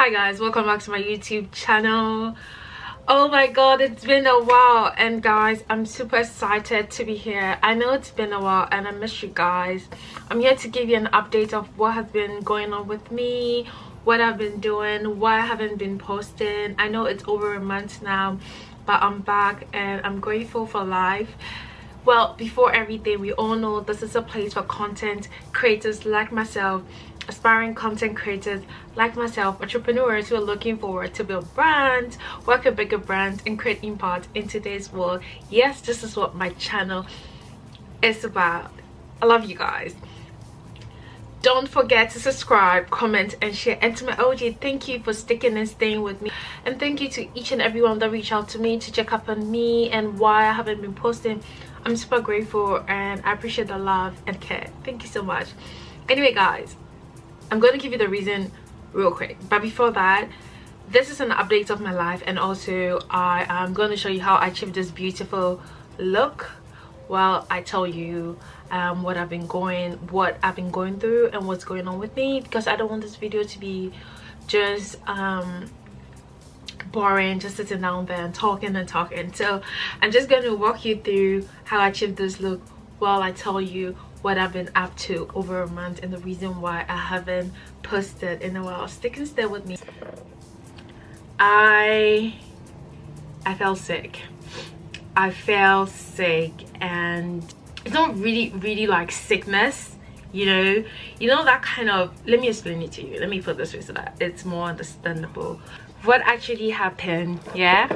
Hi guys, welcome back to my YouTube channel. Oh my god, it's been a while, and guys, I'm super excited to be here. I know it's been a while and I miss you guys. I'm here to give you an update of what has been going on with me, what I've been doing, why I haven't been posting. I know it's over a month now, but I'm back and I'm grateful for life. Well, before everything, we all know this is a place for content creators like myself, aspiring content creators like myself, entrepreneurs who are looking forward to build brands, work with bigger brands, and create impact in today's world. Yes, this is what my channel is about. I love you guys. Don't forget to subscribe, comment, and share. And to my OG, thank you for sticking and staying with me. And thank you to each and everyone that reached out to me to check up on me and why I haven't been posting. I'm super grateful and I appreciate the love and care. Thank you so much. Anyway, guys, I'm going to give you the reason real quick. But before that, this is an update of my life, and also I am going to show you how I achieved this beautiful look while I tell you what I've been going through and what's going on with me, because I don't want this video to be just boring, just sitting down there and talking. So I'm just going to walk you through how I achieved this look while I tell you what I've been up to over a month and the reason why I haven't posted in a while. Stick and stay with me. I fell sick. And it's not really like sickness, you know that kind of, let me explain it to you. Let me put this way so that it's more understandable what actually happened. Yeah,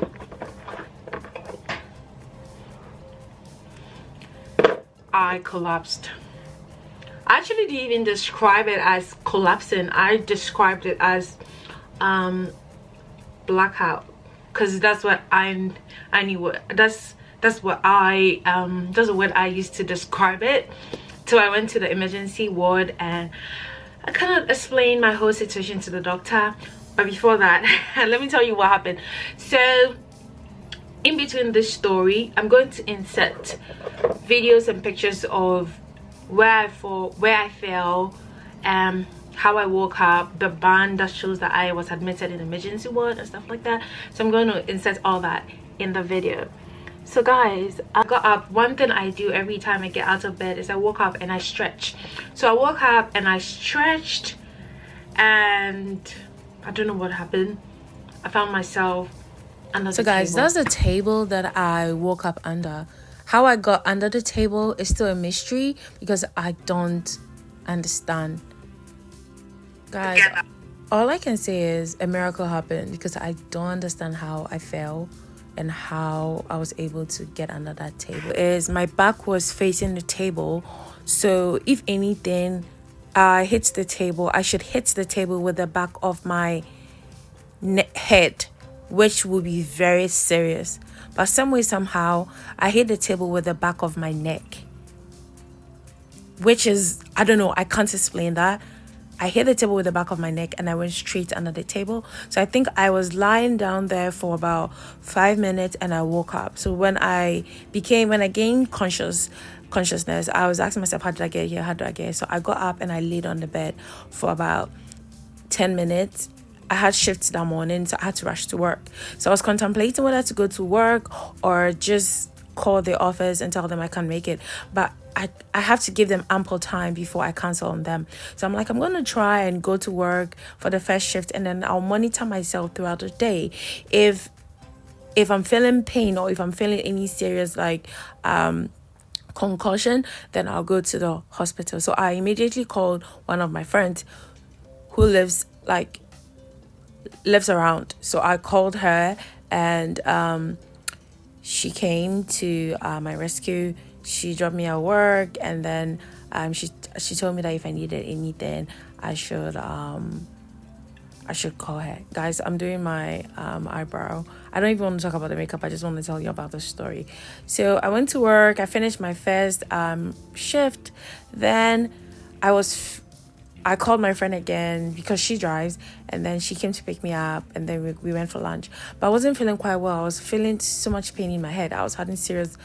I collapsed. I actually didn't even describe it as collapsing. I described it as blackout, because that's what I knew. That's what that's what I used to describe it. So I went to the emergency ward and I kind of explained my whole situation to the doctor. But before that, let me tell you what happened. So in between this story, I'm going to insert videos and pictures of where I fell, how I woke up, the band that shows that I was admitted in emergency ward and stuff like that. So I'm going to insert all that in the video. So guys, I got up. One thing I do every time I get out of bed is I woke up and I stretch. So I woke up and I stretched, and I don't know what happened. I found myself under the table. So guys, that's the table that I woke up under. How I got under the table is still a mystery because I don't understand. Guys, all I can say is a miracle happened, because I don't understand how I fell and how I was able to get under that table. Is my back was facing the table, so if anything, I hit the table. I should hit the table with the back of my head, which would be very serious. But some way, somehow, I hit the table with the back of my neck, which is, I don't know, I can't explain that. I hit the table with the back of my neck and I went straight under the table. So I think I was lying down there for about 5 minutes and I woke up. So when I gained consciousness, I was asking myself, how did I get here? So I got up and I laid on the bed for about 10 minutes. I had shifts that morning, so I had to rush to work. So I was contemplating whether to go to work or just call the office and tell them I can't make it. But I have to give them ample time before I cancel on them. So I'm like, I'm going to try and go to work for the first shift, and then I'll monitor myself throughout the day. If I'm feeling pain or if I'm feeling any serious like concussion, then I'll go to the hospital. So I immediately called one of my friends who lives around. So I called her and she came to my rescue. She dropped me at work, and then she told me that if I needed anything, I should call her. Guys, I'm doing my eyebrow. I don't even want to talk about the makeup. I just want to tell you about the story. So I went to work. I finished my first shift. Then I called my friend again because she drives, and then she came to pick me up, and then we went for lunch. But I wasn't feeling quite well. I was feeling so much pain in my head. I was having serious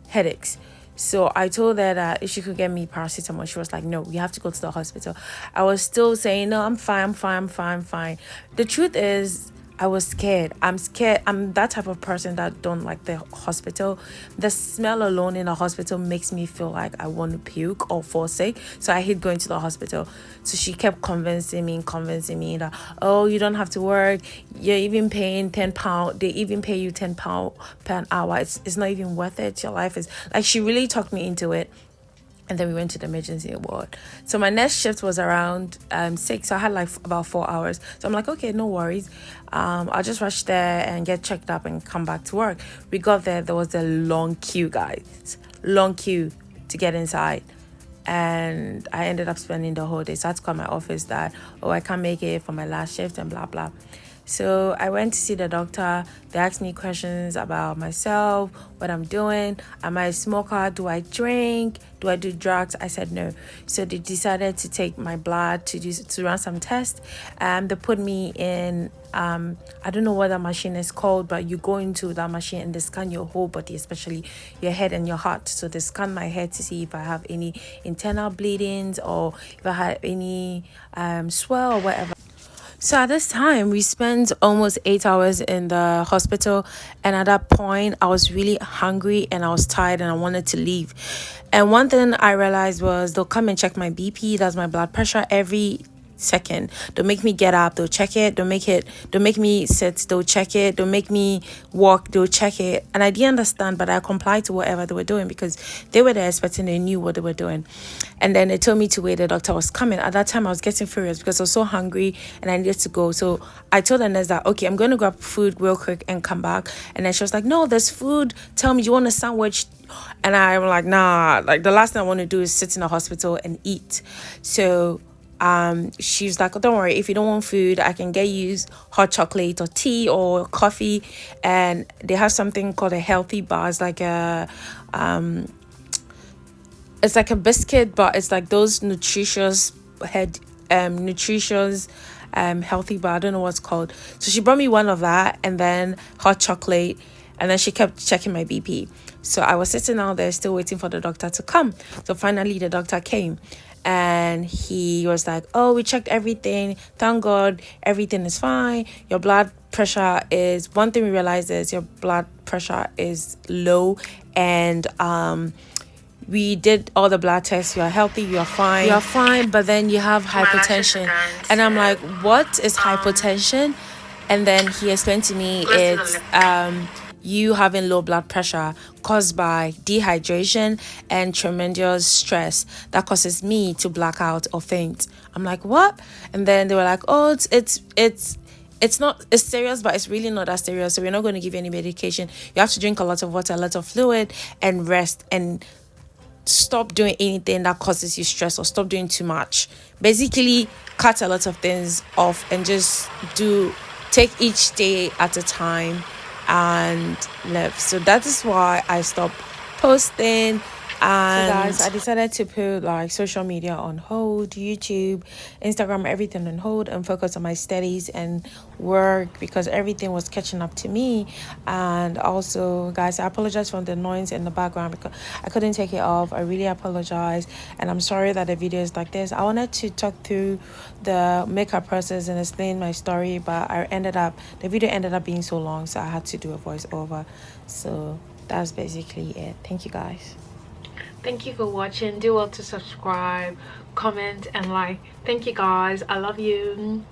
headaches. So I told her that if she could get me paracetamol. She was like, no, we have to go to the hospital. I was still saying, no, I'm fine, I'm fine, I'm fine, I'm fine. The truth is, I was scared. I'm scared. I'm that type of person that don't like the hospital. The smell alone in a hospital makes me feel like I want to puke or fall sick. So I hate going to the hospital. So she kept convincing me that, oh, you don't have to work. You're even paying £10. They even pay you £10 per an hour. It's not even worth it. Your life is like, she really talked me into it. And then we went to the emergency ward. So my next shift was around 6. So I had like about 4 hours. So I'm like, okay, no worries. I'll just rush there and get checked up and come back to work. We got there. There was a long queue, guys. Long queue to get inside. And I ended up spending the whole day. So I had to call my office that, oh, I can't make it for my last shift and blah, blah. So I went to see the doctor. They asked me questions about myself, what I'm doing. Am I a smoker? Do I drink? Do I do drugs? I said no. So they decided to take my blood to run some tests. They put me in, I don't know what that machine is called, but you go into that machine and they scan your whole body, especially your head and your heart. So they scan my head to see if I have any internal bleedings or if I have any swell or whatever. So at this time, we spent almost 8 hours in the hospital. And at that point, I was really hungry and I was tired and I wanted to leave. And one thing I realized was they'll come and check my BP, that's my blood pressure, every second. They'll make me get up, they'll check it, they'll make me sit, they'll check it, they'll make me walk, they'll check it. And I didn't understand, but I complied to whatever they were doing because they were there expecting, they knew what they were doing. And then they told me to wait, the doctor was coming. At that time I was getting furious because I was so hungry and I needed to go. So I told the nurse that, okay, I'm going to grab food real quick and come back. And then she was like, no, there's food, tell me, you want a sandwich? And I'm like, nah, like the last thing I want to do is sit in a hospital and eat. So she's like, oh, don't worry, if you don't want food, I can get you hot chocolate or tea or coffee. And they have something called a healthy bar. It's like a biscuit, but it's like those nutritious healthy bar. I don't know what's called. So she brought me one of that and then hot chocolate, and then she kept checking my BP. So I was sitting out there still waiting for the doctor to come. So finally the doctor came and he was like, oh, we checked everything, thank God everything is fine. Your blood pressure is, one thing we realized is your blood pressure is low, and we did all the blood tests, you're healthy, you're fine, but then you have hypertension. And I'm like, what is hypertension? And then he explained to me it's you having low blood pressure caused by dehydration and tremendous stress that causes me to black out or faint. I'm like, what? And then they were like, oh, it's not, it's serious, but it's really not that serious, so we're not going to give you any medication. You have to drink a lot of water, a lot of fluid, and rest, and stop doing anything that causes you stress, or stop doing too much. Basically cut a lot of things off and just take each day at a time and live. So that is why I stopped posting. And so guys, I decided to put like social media on hold, YouTube, Instagram, everything on hold, and focus on my studies and work because everything was catching up to me. And also, guys, I apologize for the noise in the background because I couldn't take it off. I really apologize, and I'm sorry that the video is like this. I wanted to talk through the makeup process and explain my story, but the video ended up being so long, so I had to do a voiceover. So that's basically it. Thank you, guys. Thank you for watching. Do well to subscribe, comment, and like. Thank you, guys. I love you.